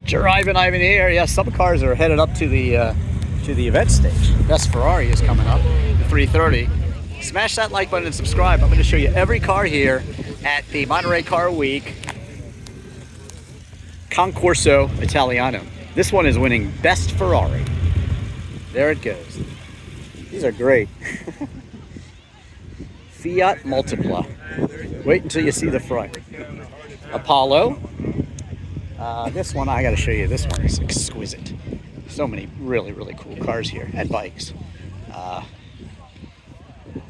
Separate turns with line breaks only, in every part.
Drivin Ivan here. Yes, some cars are headed up to the event stage. Best Ferrari is coming up, the 330. Smash that like button and subscribe. I'm going to show you every car here at the Monterey Car Week Concorso Italiano. This one is winning Best Ferrari. There it goes. These are great. Fiat Multipla. Wait until you see the front. Apollo. This one, I got to show you. This one is exquisite. So many really, really cool cars here and bikes.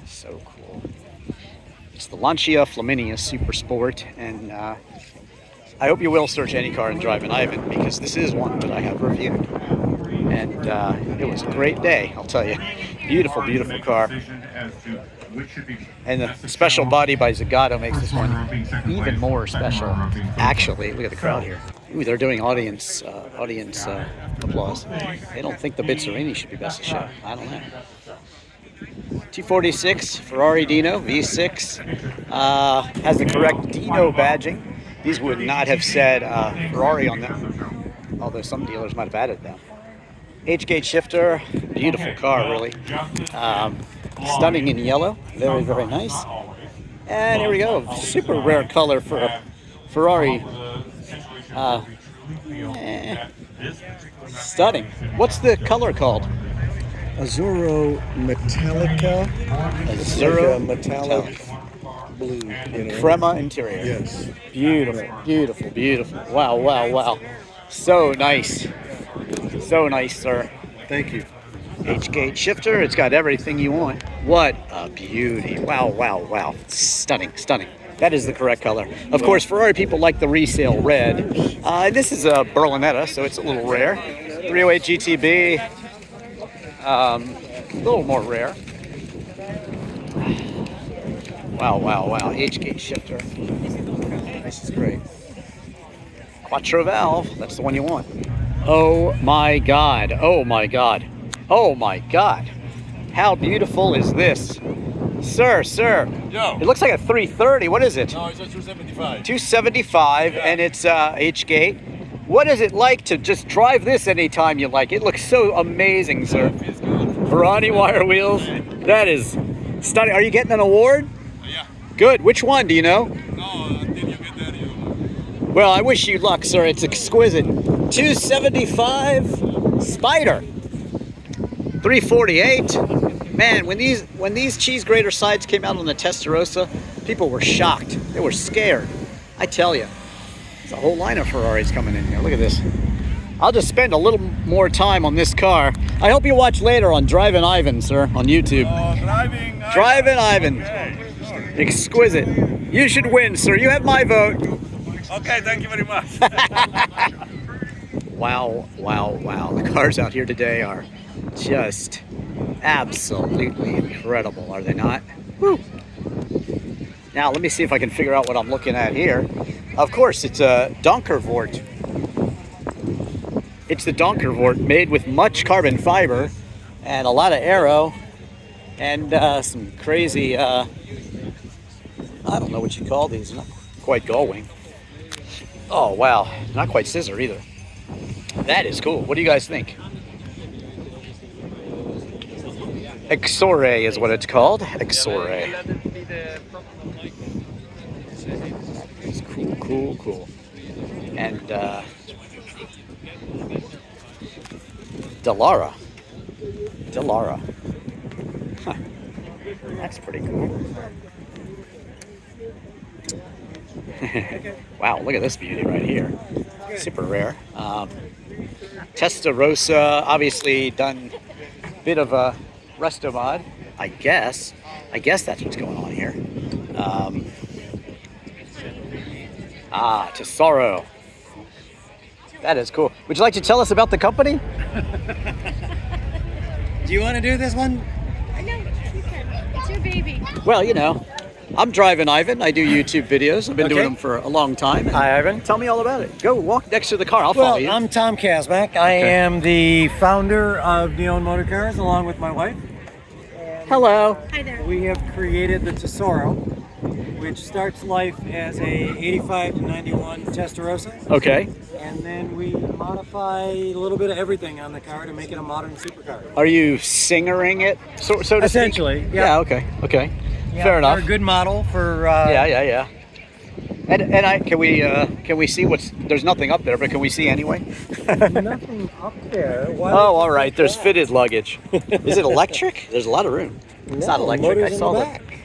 So cool. It's the Lancia Flaminia Super Sport, and I hope you will search any car in Drivin Ivan, because this is one that I have reviewed. And it was a great day, I'll tell you. Beautiful, beautiful car. And the special body by Zagato makes this one even more special. Actually, look at the crowd here. Ooh, they're doing audience applause. They don't think the Bizzarini should be best of show. I don't know. 246 Ferrari Dino V6 has the correct Dino badging. These would not have said Ferrari on them, although some dealers might have added them. H-gate shifter, beautiful car, really. Stunning in yellow, very, very nice. And here we go, super rare color for a Ferrari. Stunning. What's the color called?
Azzurro Metallica.
Azzurro
like metallic blue. You know?
Crema interior.
Yes.
Beautiful, beautiful, beautiful. Wow, wow, wow. So nice. So nice, sir.
Thank you.
H-gate shifter. It's got everything you want. What a beauty. Wow, wow, wow. Stunning, stunning. That is the correct color. Of course, Ferrari people like the resale red. This is a Berlinetta, so it's a little rare. 308 GTB. A little more rare. Wow, wow, wow. H-gate shifter. This is great. Quattro valve. That's the one you want. Oh my God. Oh my God. Oh my God. How beautiful is this? Sir.
Yo.
It looks like a 330. What is it?
No, it's a 275.
275, yeah. And it's H-gate. What is it like to just drive this anytime you like? It looks so amazing, sir. Ferrari wire wheels. That is stunning. Are you getting an award?
Yeah.
Good. Which one? Do you know?
No, until you get there, you...
Well, I wish you luck, sir. It's exquisite. 275 Spider. 348. Man, when these cheese grater sides came out on the Testa Rossa, people were shocked. They were scared. I tell you. There's a whole line of Ferraris coming in here. Look at this. I'll just spend a little more time on this car. I hope you watch later on Drivin Ivan, sir, on YouTube. Drivin Ivan.
Okay.
Exquisite. You should win, sir. You have my vote.
Okay, thank you very much.
Wow, wow, wow. The cars out here today are just absolutely incredible, are they not? Woo. Now, let me see if I can figure out what I'm looking at here. Of course, it's a Donkervoort. It's the Donkervoort, made with much carbon fiber and a lot of aero and some crazy, I don't know what you call these, not quite gull-wing. Oh, wow, not quite scissor either. That is cool. What do you guys think? Exore is what it's called. Exore. It's cool, cool, cool. And Dallara. Huh. That's pretty cool. Wow, look at this beauty right here. Super rare. Testa Rossa, obviously done a bit of a resto mod, I guess. That's what's going on here. Tesoro. That is cool. Would you like to tell us about the company?
Do you want to do this one?
No, it's your baby.
Well, you know, I'm Drivin Ivan. I do YouTube videos. I've been doing them for a long time.
Hi, Ivan.
Tell me all about it. Go walk next to the car. I'll follow you.
I'm Tom Kazmak. I am the founder of Neon Motor Cars, along with my wife.
Hello.
Hi there.
We have created the Tesoro. which starts life as a 85 to 91 Testa Rossa.
Okay.
And then we modify a little bit of everything on the car to make it a modern supercar.
Are you singering it, so to speak?
Essentially, yeah.
Yeah, okay, okay.
Yeah,
Fair enough.
they're a good model for...
Yeah. And can we see what's... There's nothing up there, but can we see anyway?
Nothing up there. Why
Oh, all right. There's fitted luggage. Is it electric? There's a lot of room. It's not electric.
motors
I
in
saw
the
that.
back.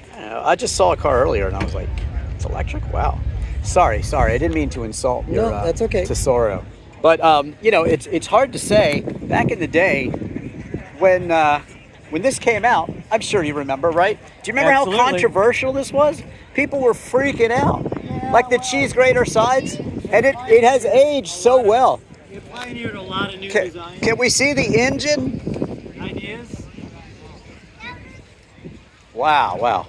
I just saw a car earlier, and I was like, "It's electric? Wow." Sorry. I didn't mean to insult your
No, that's okay.
Tesoro. But you know, it's hard to say. Back in the day, when this came out, I'm sure you remember, right? Do you remember
Absolutely.
how controversial this was? People were freaking out, like the cheese grater sides, and it has aged so well.
It pioneered a lot of new
Can,
designs,
can we see the engine?
ideas.
Wow.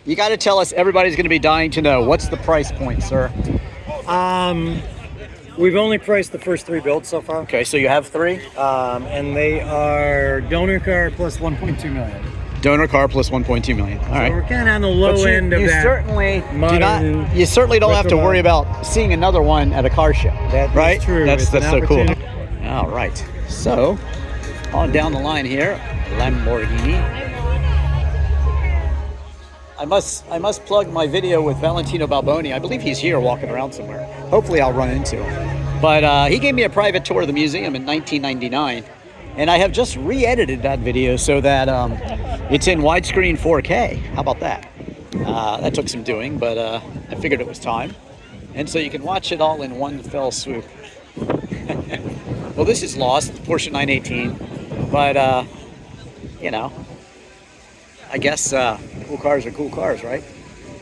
You got to tell us, everybody's going to be dying to know, what's the price point, sir?
We've only priced the first 3 builds so far.
Okay, so you have 3?
And they are donor car plus 1.2 million.
Donor car plus 1.2 million. All
So
right.
we're kind of on the low
But
end of that.
you certainly don't have to
retro
worry about seeing another one at a car show.
That is
right?
true.
That's
It's an
so cool.
opportunity.
All right. So, on down the line here, Lamborghini. I must plug my video with Valentino Balboni. I believe he's here walking around somewhere. Hopefully I'll run into him. But he gave me a private tour of the museum in 1999. And I have just re-edited that video so that it's in widescreen 4K. How about that? That took some doing, but I figured it was time. And so you can watch it all in one fell swoop. Well, this is lost, the Porsche 918. But, you know, I guess cool cars are cool cars, right?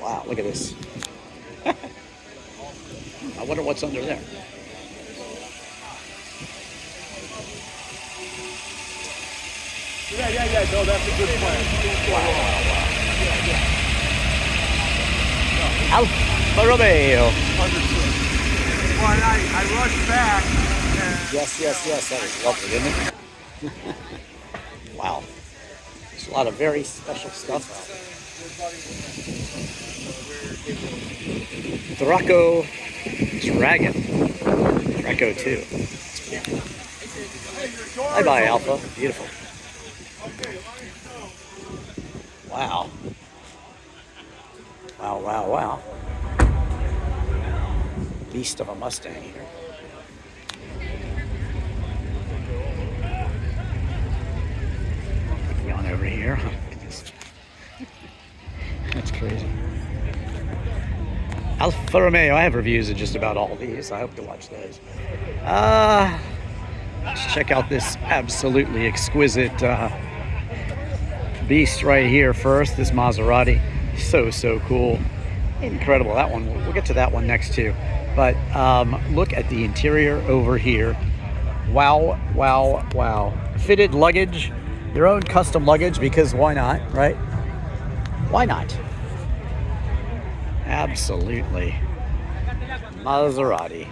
Wow, look at this. I wonder what's under there.
Yeah. No, that's a good plan.
Alfa Romeo.
Well, I rushed back.
Yes. That is lovely, isn't it? Wow. There's a lot of very special stuff out there. Dragon 2. Bye, Alpha. Beautiful. Wow. Beast of a Mustang here. Put me on over here. That's crazy. Alfa Romeo. I have reviews of just about all these. I hope to watch those. Let's check out this absolutely exquisite beast right here first. This Maserati. So cool. Incredible. That one, we'll get to that one next too. But look at the interior over here. Wow. Fitted luggage. Your own custom luggage, because why not, right? Why not? Absolutely. Maserati.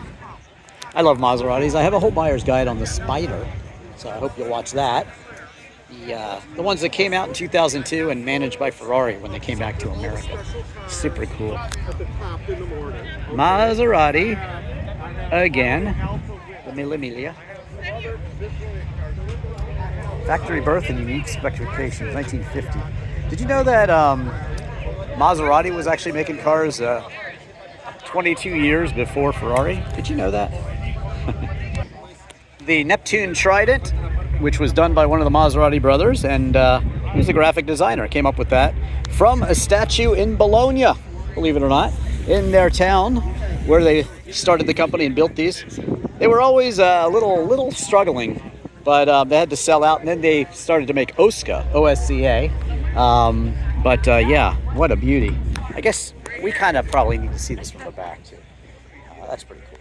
I love Maseratis. I have a whole buyer's guide on the Spider, so I hope you'll watch that. The ones that came out in 2002 and managed by Ferrari when they came back to America. Super cool. Maserati again. Amelia. Factory birth and unique specifications, 1950. Did you know that Maserati was actually making cars 22 years before Ferrari? Did you know that? The Neptune Trident, which was done by one of the Maserati brothers, and he was a graphic designer, came up with that from a statue in Bologna, believe it or not, in their town where they started the company and built these. They were always a little struggling, but they had to sell out, and then they started to make Osca, O-S-C-A. Yeah, what a beauty. I guess we kind of probably need to see this from the back too. That's pretty cool.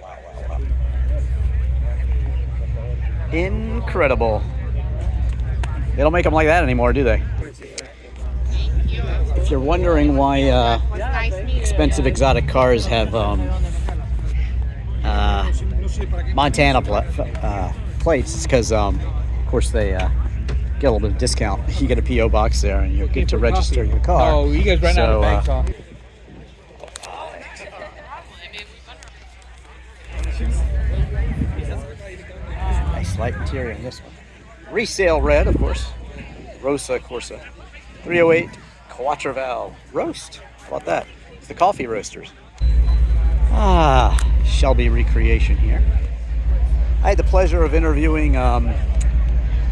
Wow. Incredible. They don't make them like that anymore, do they? If you're wondering why expensive exotic cars have Montana plates, it's because, of course, they get a little bit of discount. You get a P.O. box there, and you'll get to register your car.
Oh, you guys ran out of bags, huh?
Nice light interior in this one. Resale red, of course. Rosa Corsa. 308 Quattro Valve roast. How about that? It's the coffee roasters. Ah, Shelby recreation here. I had the pleasure of interviewing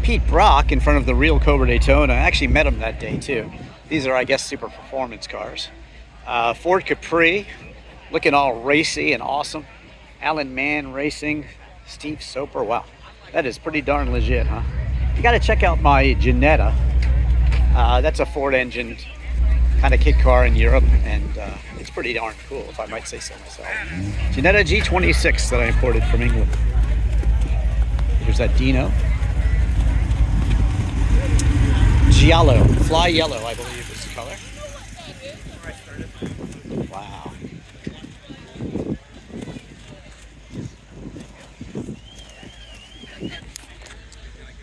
Pete Brock in front of the real Cobra Daytona. I actually met him that day too. These are, I guess, super performance cars. Ford Capri, looking all racy and awesome. Alan Mann Racing, Steve Soper. Wow, that is pretty darn legit, huh? You got to check out my Ginetta. That's a Ford engine kind of kit car in Europe, and it's pretty darn cool, if I might say so myself. Ginetta G26 that I imported from England. There's that Dino. Giallo, fly yellow, I believe is the color. Wow.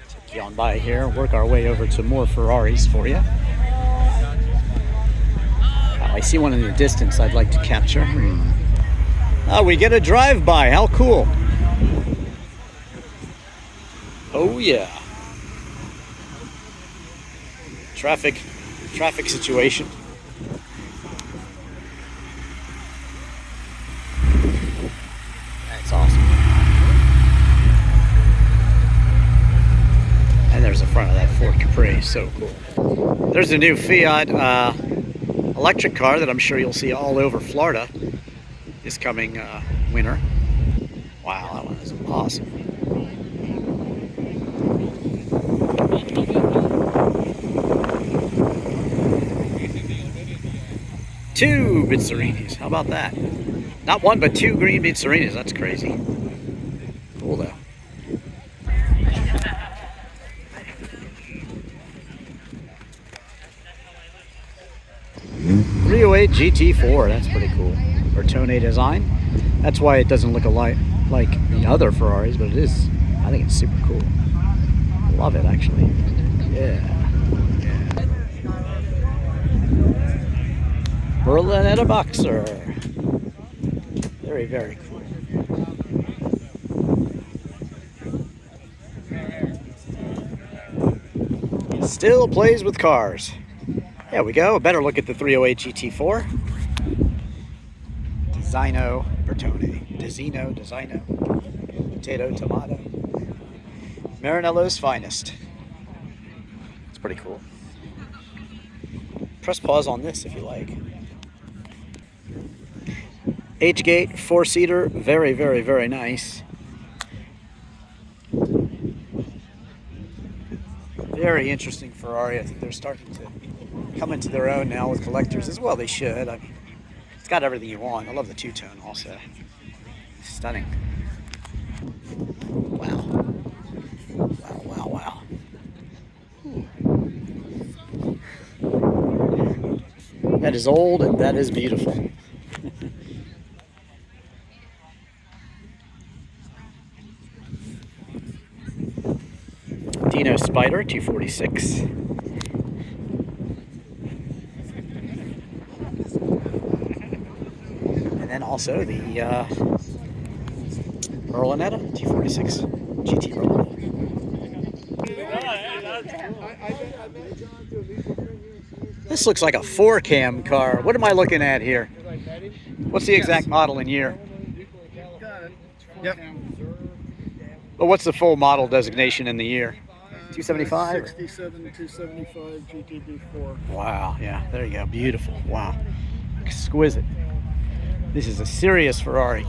Take you on by here, work our way over to more Ferraris for you. I see one in the distance I'd like to capture. Oh, we get a drive-by, how cool. Oh yeah. Traffic situation. That's awesome. And there's the front of that Ford Capri, so cool. There's the new Fiat electric car that I'm sure you'll see all over Florida this coming winter. Wow, that one is awesome. Two Bizzarinis, how about that? Not one, but two green Bizzarinis, that's crazy. Cool though. .308 GT4, that's pretty cool. Bertone design. That's why it doesn't look like the other Ferraris, but it is. I think it's super cool. Love it, actually. Yeah. Berlinetta Boxer. Very, very cool. Still plays with cars. There we go. A better look at the 308 GT4. Designo Bertone. Designo. Potato, tomato. Marinello's finest. It's pretty cool. Press pause on this if you like. H-gate, 4-seater, very, very, very nice. Very interesting Ferrari. I think they're starting to come into their own now with collectors as well. They should. I mean, it's got everything you want. I love the two-tone also. Stunning. Wow. Wow, wow, wow. That is old and that is beautiful. Dino Spider 246. And then also the Berlinetta 246 GT Berlinetta. This looks like a 4-cam car. What am I looking at here? What's the exact model and year?
Yep.
But what's the full model designation in the year? 275?
67, 275 GTB4.
Wow, yeah, there you go. Beautiful. Wow. Exquisite. This is a serious Ferrari.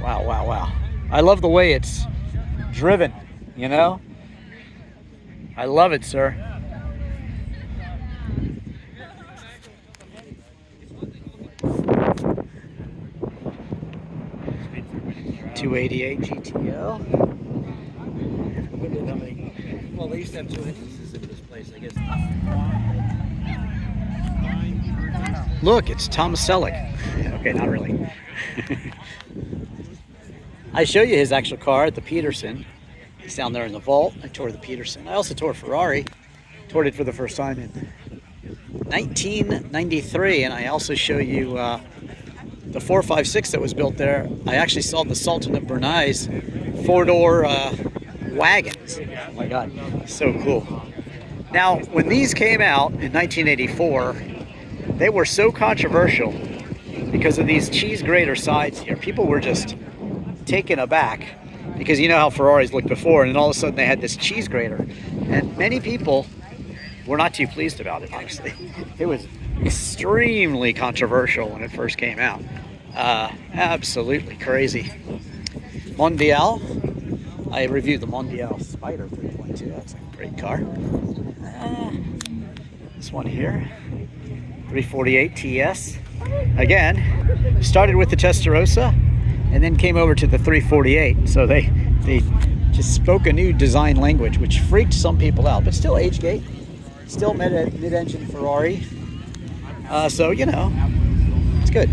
Wow, wow, wow. I love the way it's driven, you know? I love it, sir. .288 GTL.
Well, they used to have two entrances into this place, I guess.
Look, it's Tom Selleck. Okay, not really. I show you his actual car at the Peterson. It's down there in the vault. I toured the Peterson. I also toured Ferrari. Toured it for the first time in 1993, and I also show you the 456 that was built there. I actually saw the Sultan of Brunei's four-door wagons. Oh my God, so cool. Now, when these came out in 1984, they were so controversial because of these cheese grater sides here. People were just taken aback because you know how Ferraris looked before, and then all of a sudden they had this cheese grater. And many people were not too pleased about it, honestly. It was extremely controversial when it first came out. Absolutely crazy. Mondial. I reviewed the Mondial Spider 3.2. That's a great car. This one here, 348 TS. Again, started with the Testa Rossa and then came over to the 348. So they just spoke a new design language, which freaked some people out, but still age gate, still mid-engine Ferrari. So, you know, it's good.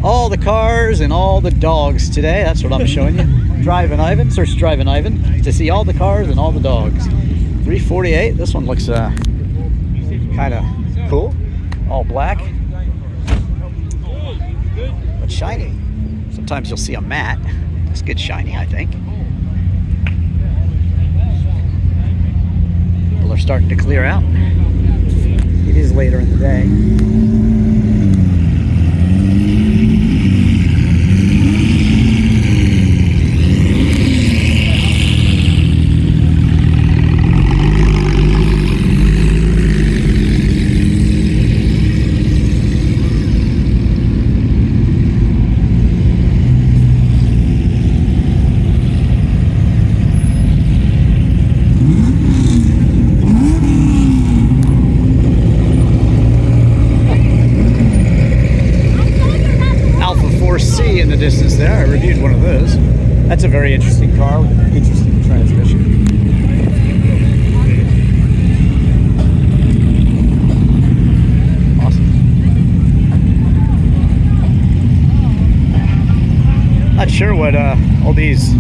All the cars and all the dogs today. That's what I'm showing you. Drivin Ivan. Search Drivin Ivan to see all the cars and all the dogs. 348. This one looks kind of cool. All black. But shiny. Sometimes you'll see a matte. It's good shiny, I think. People are starting to clear out. It is later in the day. In the distance there, I reviewed one of those. That's a very interesting car with an interesting transmission. Awesome. Not sure what all these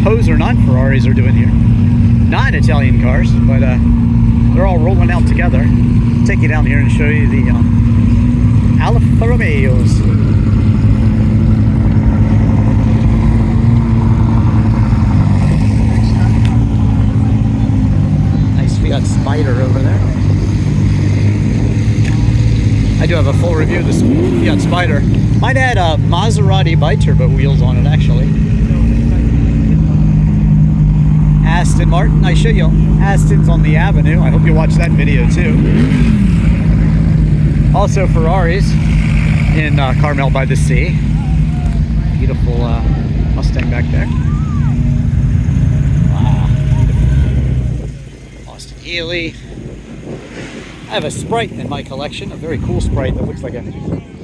poser non-Ferraris are doing here. Non-Italian cars, but they're all rolling out together. I'll take you down here and show you the Alfa Romeos. Got Spider over there. I do have a full review of this Fiat Spider. Mine had Maserati bi-turbo wheels on it, actually. Aston Martin. I show you Astons on the Avenue. I hope you watch that video too. Also Ferraris in Carmel by the Sea. Beautiful Mustang back there. Healy. I have a Sprite in my collection, a very cool Sprite that looks like a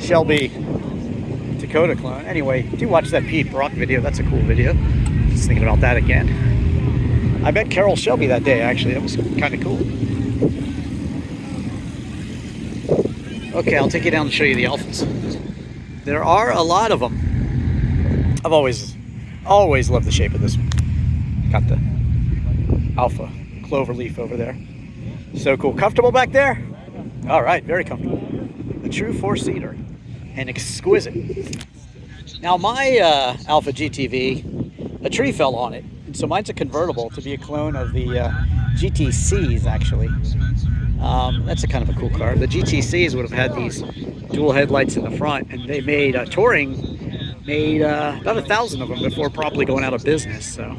Shelby Dakota clone. Anyway, do watch that Pete Brock video. That's a cool video. Just thinking about that again. I met Carol Shelby that day, actually. That was kind of cool. Okay, I'll take you down and show you the Alfas. There are a lot of them. I've always loved the shape of this one. Got the Alfa clover leaf over there. So cool. Comfortable back there? All right, very comfortable. A true four-seater and exquisite. Now my Alfa GTV, a tree fell on it, and so mine's a convertible to be a clone of the GTCs actually. That's a kind of a cool car. The GTCs would have had these dual headlights in the front, and they made Touring made about 1,000 of them before probably going out of business. So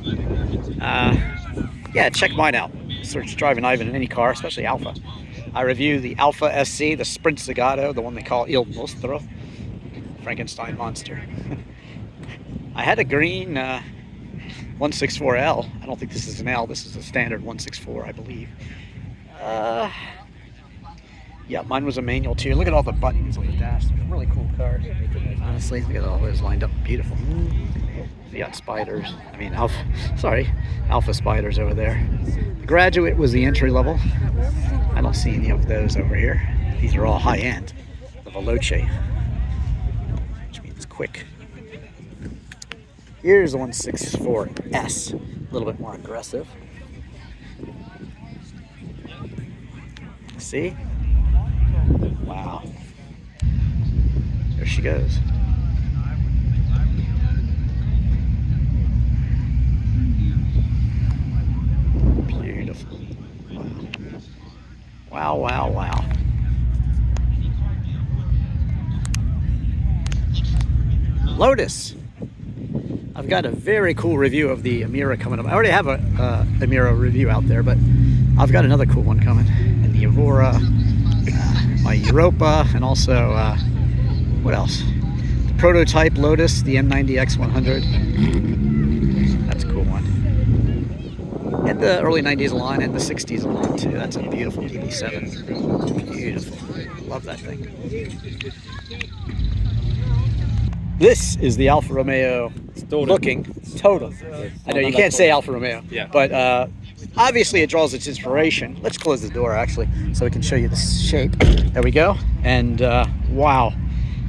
yeah, check mine out. Search Drivin Ivan in any car, especially Alfa. I review the Alfa SC, the Sprint Zagato, the one they call Il Mostro, Frankenstein monster. I had a green 164L. I don't think this is an L. This is a standard 164, I believe. Yeah, mine was a manual too. Look at all the buttons on the dash. They're really cool cars. Honestly, look at all those lined up. Beautiful. Fiat Spiders. I mean, Alfa Spiders over there. The Graduate was the entry level. I don't see any of those over here. These are all high end. The Veloce, which means quick. Here's the 164S. A little bit more aggressive. See? Wow. There she goes. Beautiful. Wow, wow, wow. Lotus. I've got a very cool review of the Amira coming up. I already have a Amira review out there, but I've got another cool one coming. And the Evora, my Europa, and also, what else? The prototype Lotus, the M90 X100. That's a cool one. And the early 90s line and the 60s line too. That's a beautiful DB7. Beautiful. Love that thing. This is the Alfa Romeo looking totem. I know you can't say Alfa Romeo, but obviously it draws its inspiration. Let's close the door actually so we can show you the shape. There we go. And wow,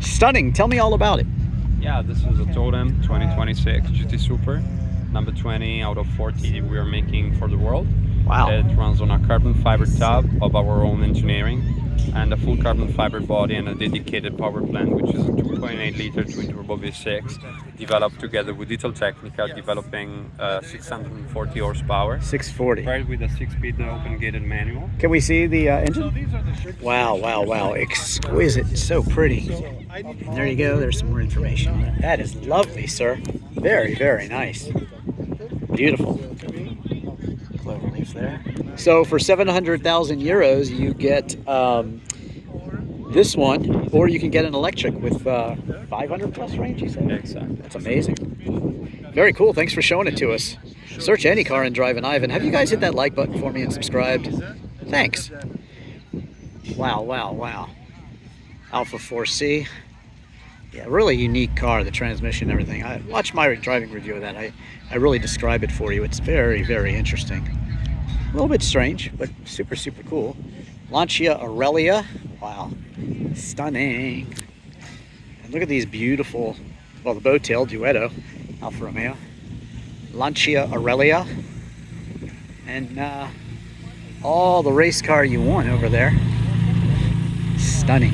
stunning. Tell me all about it.
Yeah, this is a Totem 2026 GT Super, number 20 out of 40 we are making for the world.
Wow.
It runs on a carbon fiber tub of our own engineering and a full carbon fiber body and a dedicated power plant, which is a 2.8 liter twin turbo V6 developed together with Italtecnica, developing 640 horsepower.
640.
Paired with a 6-speed open gated manual.
Can we see the engine? Wow, wow, wow. Exquisite. So pretty. And there you go. There's some more information on it. That is lovely, sir. Very, very nice. Beautiful. Cloverleaf there. So for 700,000 euros, you get this one, or you can get an electric with 500 plus range, you said?
Exactly.
That's amazing. Very cool. Thanks for showing it to us. Search any car in Drivin Ivan. Have you guys hit that like button for me and subscribed? Thanks. Wow, wow, wow. Alfa 4C. Yeah, really unique car, the transmission and everything. I watched my driving review of that. I really describe it for you. It's very, very interesting. A little bit strange, but super, super cool. Lancia Aurelia. Wow. Stunning. And look at these beautiful, well, the bow-tail Duetto, Alfa Romeo. Lancia Aurelia. And all the race car you want over there. Stunning.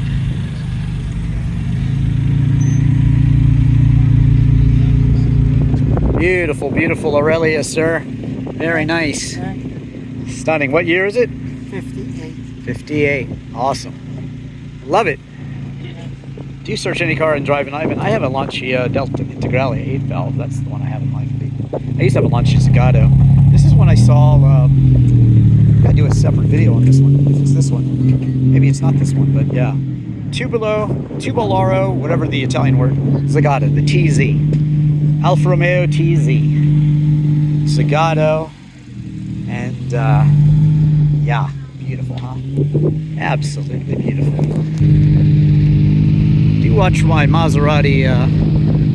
Beautiful, beautiful Aurelia, sir. Very nice. Stunning. What year is it?
58.
58. Awesome. Love it. Do you search any car in Drivin Ivan? I have a Lancia Delta Integrale 8 valve. That's the one I have in my fleet. I used to have a Lancia Zagato. This is one I saw. I gotta do a separate video on this one. If it's this one, maybe it's not this one, but yeah. Tubolaro, whatever the Italian word. Zagato, the TZ. Alfa Romeo TZ. Zagato. And yeah, beautiful, huh? Absolutely beautiful. Do you watch my Maserati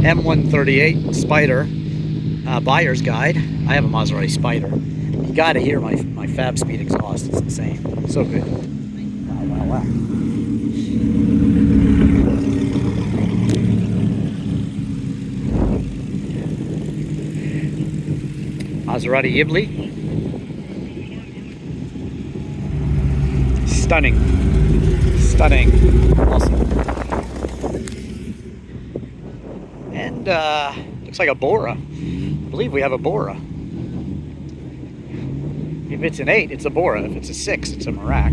M138 Spider buyer's guide? I have a Maserati Spider. You gotta hear my fab speed exhaust. It's insane. So good. Wow, wow, wow. Maserati Ghibli. Stunning. Stunning. Awesome. And looks like a Bora. I believe we have a Bora. If it's an 8, it's a Bora. If it's a 6, it's a Merak.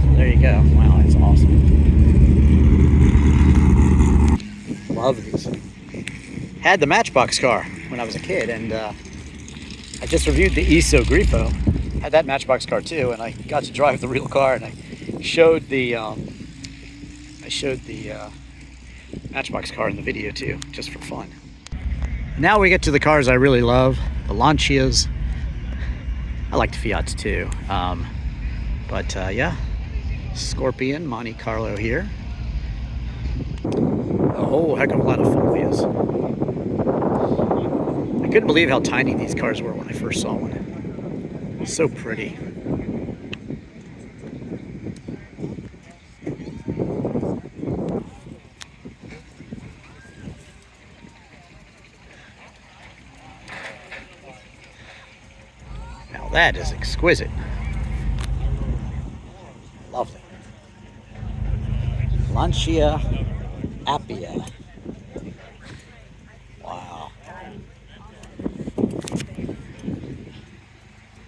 So there you go. Wow, that's awesome. Love these. Had the Matchbox car when I was a kid, and I just reviewed the ISO Grifo. Had that Matchbox car too, and I got to drive the real car, and I showed the Matchbox car in the video too, just for fun. Now we get to the cars I really love, the Lancias. I like the Fiats too, but yeah, Scorpion, Monte Carlo here. A whole heck of a lot of Fulvias. I couldn't believe how tiny these cars were when I first saw one. So pretty. That is exquisite. Lovely. Lancia Apia. Wow.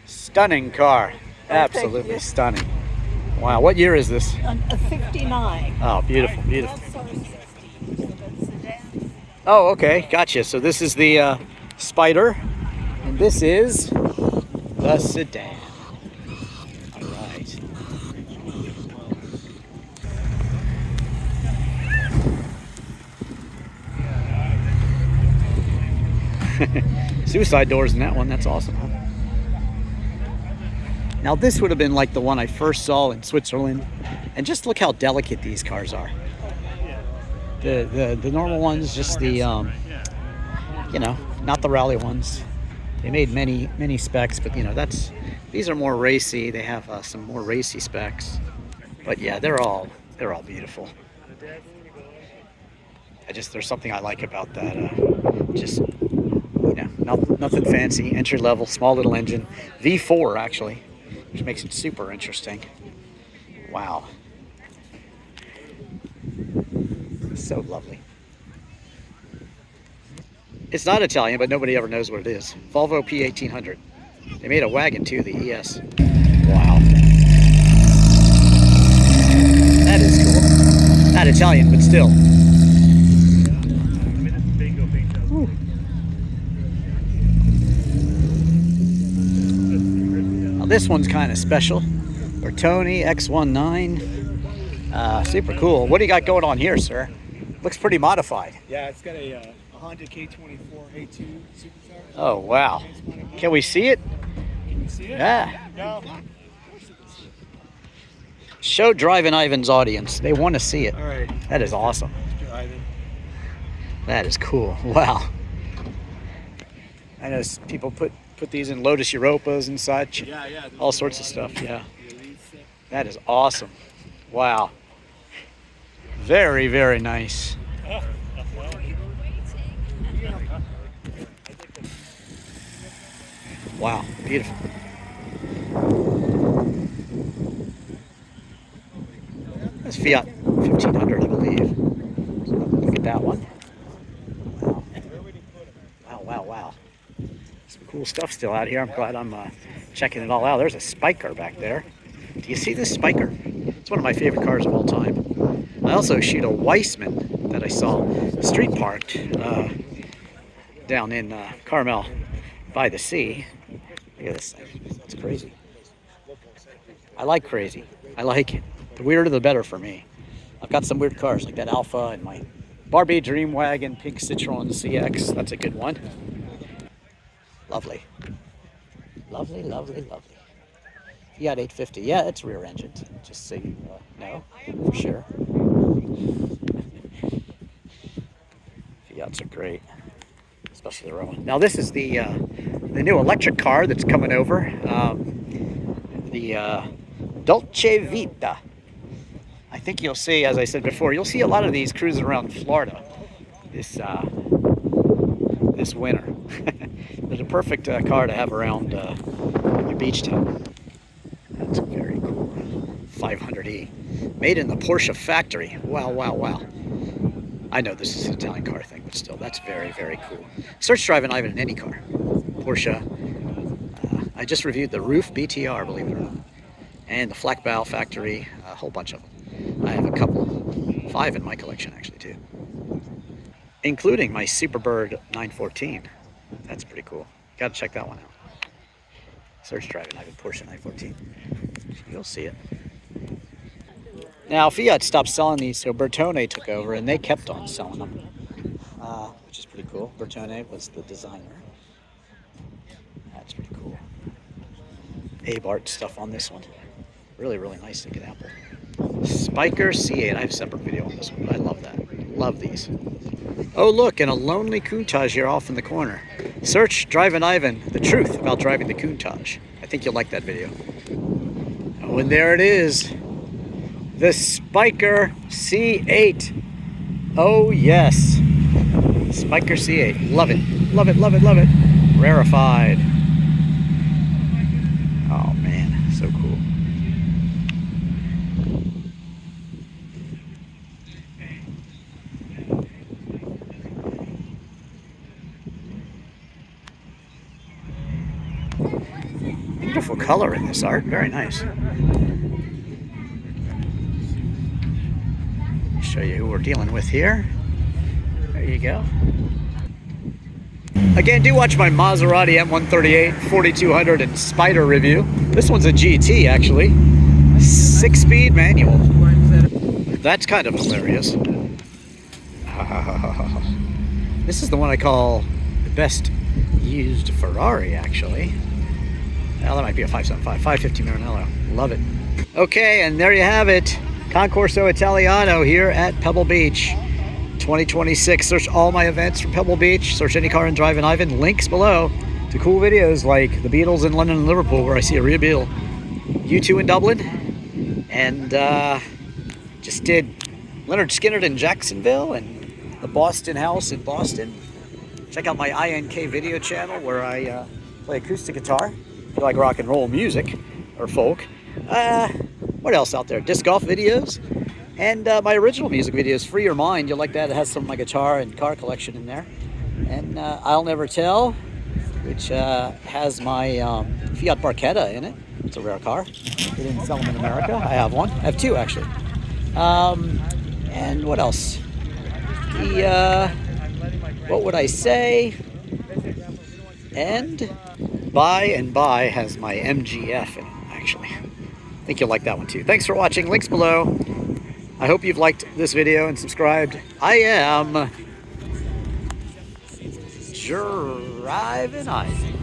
Stunning car. Absolutely stunning. Wow, what year is this?
A 59.
Oh, beautiful, beautiful.
That's our 60. So that's sedan.
Oh, okay, gotcha. So this is the Spider, and this is the sedan. All right. Suicide doors in that one. That's awesome, huh? Now this would have been like the one I first saw in Switzerland, and just look how delicate these cars are. The normal ones, just the you know, not the rally ones. They made many specs, but you know, these are more racy. They have some more racy specs, but yeah, they're all beautiful. There's something I like about that. Just, you know, nothing fancy, entry level, small little engine, V4 actually, which makes it super interesting. Wow, so lovely. It's not Italian, but nobody ever knows what it is. Volvo P1800. They made a wagon too, the ES. Wow. That is cool. Not Italian, but still. Whew. Now this one's kind of special. Bertone X19. Super cool. What do you got going on here, sir? Looks pretty modified.
Yeah, it's got a Honda K24 A2 supercharged.
Oh, wow. Can we see it?
Can you see it?
Yeah.
No.
Show Drivin Ivan's audience. They want to see it.
All right.
That is awesome.
Mr. Ivan.
That is cool. Wow. I know people put these in Lotus Europas and such.
Yeah.
All sorts of stuff. Yeah. That is awesome. Wow. Very, very nice. Wow, beautiful. That's Fiat 1500, I believe. Look at that one. Wow. Some cool stuff still out here. I'm glad I'm checking it all out. There's a Spiker back there. Do you see this Spiker? It's one of my favorite cars of all time. I also shoot a Weissman that I saw street parked down in Carmel by the sea. Look at this thing. It's crazy. I like crazy. I like it. The weirder the better for me. I've got some weird cars like that Alfa and my Barbie Dream Wagon pink Citroen CX. That's a good one. Lovely. Lovely. Fiat 850. Yeah, it's rear engine. Just so you know for sure. Fiats are great, especially the Roman. Now this is the new electric car that's coming over. The Dolce Vita. I think you'll see, as I said before, you'll see a lot of these cruising around Florida this winter. It's a perfect car to have around your beach town. That's very cool. 500e. Made in the Porsche factory. Wow. I know this is an Italian car thing, but still, that's very, very cool. Search Drivin Ivan in any car. Porsche. I just reviewed the Roof BTR, believe it or not. And the Flak Bow factory, a whole bunch of them. I have a couple, 5 in my collection actually too. Including my Superbird 914. That's pretty cool. Gotta check that one out. Search Drivin Ivan Porsche 914. You'll see it. Now Fiat stopped selling these, so Bertone took over, and they kept on selling them, which is pretty cool. Bertone was the designer. That's pretty cool. Abe art stuff on this one. Really, really nice example. Spiker C8. I have a separate video on this one, but I love that. Love these. Oh look, and a lonely Countach here off in the corner. Search Drivin Ivan, the truth about driving the Countach. I think you'll like that video. Oh, and there it is. The Spiker C8. Oh yes. Spiker C8. Love it. Rarefied. Beautiful color in this art. Very nice. Show you who we're dealing with here. There you go. Again, do watch my Maserati M138, 4200, and Spider review. This one's a GT, actually. 6-speed manual. That's kind of hilarious. This is the one I call the best used Ferrari, actually. Well, that might be a 575, 550 Maranello. Love it. Okay, and there you have it. Concorso Italiano here at Pebble Beach. 2026. Search all my events from Pebble Beach. Search any car in Drivin Ivan. Links below to cool videos like the Beatles in London and Liverpool, where I see a real Beatle. U2 in Dublin. And just did Leonard Skinner in Jacksonville and the Boston House in Boston. Check out my INKvideo channel where I play acoustic guitar. If you like rock and roll music or folk. What else out there? Disc golf videos. And my original music videos, Free Your Mind. You'll like that. It has some of my guitar and car collection in there. And I'll Never Tell, which has my Fiat Barchetta in it. It's a rare car. They didn't sell them in America. I have one. I have two, actually. And what else? What would I say? And Buy has my MGF in it, actually. I think you'll like that one too. Thanks for watching. Links below. I hope you've liked this video and subscribed. I am Drivin Ivan.